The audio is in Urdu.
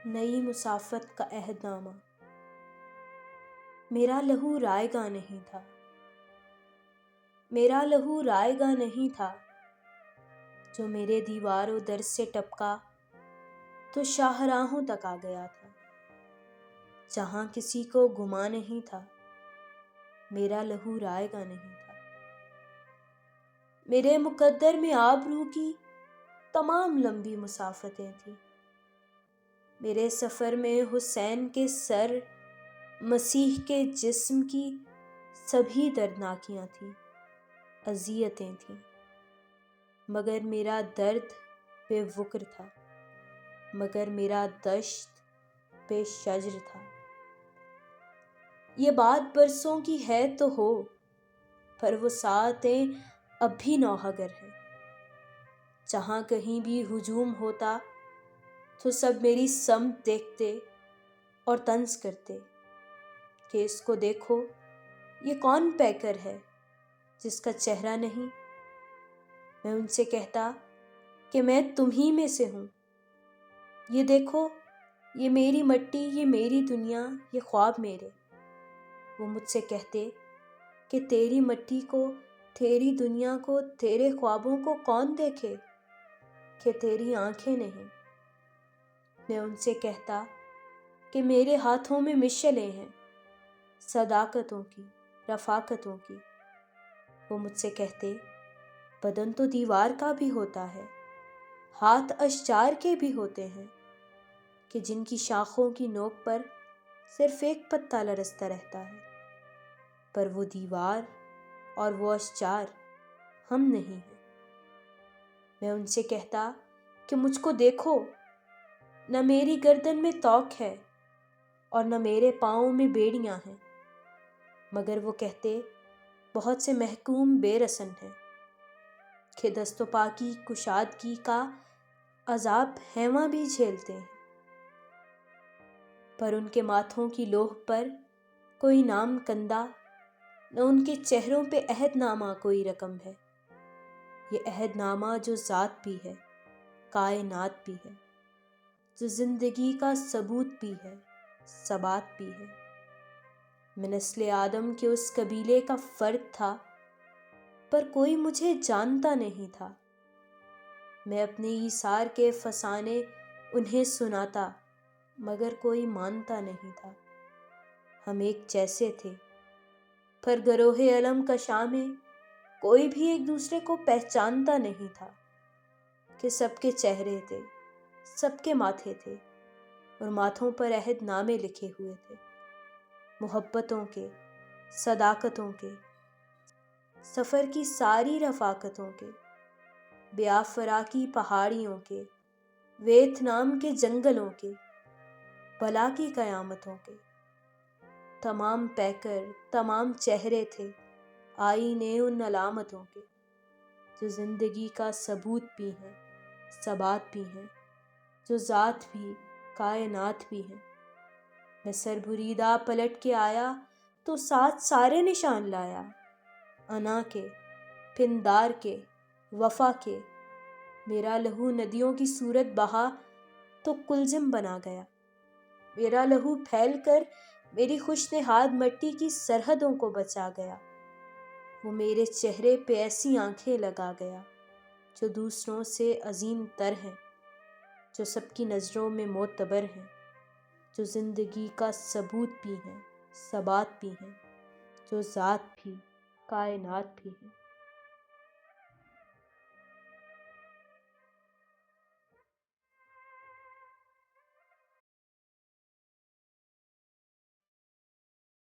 نئی مسافت کا عہد نامہ۔ میرا لہو رائے گا نہیں تھا، میرا لہو رائے گا نہیں تھا، جو میرے دیوار و در سے ٹپکا تو شاہراہوں تک آ گیا تھا۔ جہاں کسی کو گمان نہیں تھا، میرا لہو رائے گا نہیں تھا۔ میرے مقدر میں آبرو کی تمام لمبی مسافتیں تھیں۔ میرے سفر میں حسین کے سر، مسیح کے جسم کی سبھی دردناکیاں تھیں، اذیتیں تھیں، مگر میرا درد بے وقر تھا، مگر میرا دشت بے شجر تھا۔ یہ بات برسوں کی ہے تو ہو، پر وہ ساعتیں اب بھی نوحگر ہیں۔ جہاں کہیں بھی ہجوم ہوتا تو سب میری سمت دیکھتے اور طنز کرتے کہ اس کو دیکھو، یہ کون پیکر ہے جس کا چہرہ نہیں۔ میں ان سے کہتا کہ میں تمہیں میں سے ہوں، یہ دیکھو، یہ میری مٹی، یہ میری دنیا، یہ خواب میرے۔ وہ مجھ سے کہتے کہ تیری مٹی کو، تیری دنیا کو، تیرے خوابوں کو کون دیکھے کہ تیری آنکھیں نہیں۔ میں ان سے کہتا کہ میرے ہاتھوں میں مشعلیں ہیں، صداقتوں کی، رفاقتوں کی۔ وہ مجھ سے کہتے بدن تو دیوار کا بھی ہوتا ہے، ہاتھ اشجار کے بھی ہوتے ہیں، کہ جن کی شاخوں کی نوک پر صرف ایک پتا لرزتا رہتا ہے، پر وہ دیوار اور وہ اشجار ہم نہیں ہیں۔ میں ان سے کہتا کہ مجھ کو دیکھو، نہ میری گردن میں توق ہے اور نہ میرے پاؤں میں بیڑیاں ہیں، مگر وہ کہتے بہت سے محکوم بے رسن ہیں کہ دست و پا کی کشادگی کا عذاب ہیواں بھی جھیلتے ہیں، پر ان کے ماتھوں کی لوح پر کوئی نام کندہ، نہ ان کے چہروں پہ عہد نامہ کوئی رقم ہے۔ یہ عہد نامہ جو ذات بھی ہے، کائنات بھی ہے، جو زندگی کا ثبوت بھی ہے، ثبات بھی ہے۔ میں نسل آدم کے اس قبیلے کا فرد تھا، پر کوئی مجھے جانتا نہیں تھا۔ میں اپنے ایثار کے فسانے انہیں سناتا، مگر کوئی مانتا نہیں تھا۔ ہم ایک جیسے تھے، پر گروہ علم کشاں میں کوئی بھی ایک دوسرے کو پہچانتا نہیں تھا، کہ سب کے چہرے تھے، سب کے ماتھے تھے، اور ماتھوں پر عہد نامے لکھے ہوئے تھے، محبتوں کے، صداقتوں کے، سفر کی ساری رفاقتوں کے، بیافرا کی پہاڑیوں کے، ویتنام کے جنگلوں کے، بلا کی قیامتوں کے۔ تمام پیکر، تمام چہرے تھے آئینے ان علامتوں کے، جو زندگی کا ثبوت بھی ہیں، ثبات بھی ہیں، جو ذات بھی، کائنات بھی ہیں۔ میں سر بریدہ پلٹ کے آیا تو ساتھ سارے نشان لایا، انا کے، پندار کے، وفا کے۔ میرا لہو ندیوں کی صورت بہا تو کلزم بنا گیا، میرا لہو پھیل کر میری خوش نہاد مٹی کی سرحدوں کو بچا گیا۔ وہ میرے چہرے پہ ایسی آنکھیں لگا گیا جو دوسروں سے عظیم تر ہیں، جو سب کی نظروں میں معتبر ہیں، جو زندگی کا ثبوت بھی ہیں، ثبات بھی ہیں، جو ذات بھی، کائنات بھی ہیں۔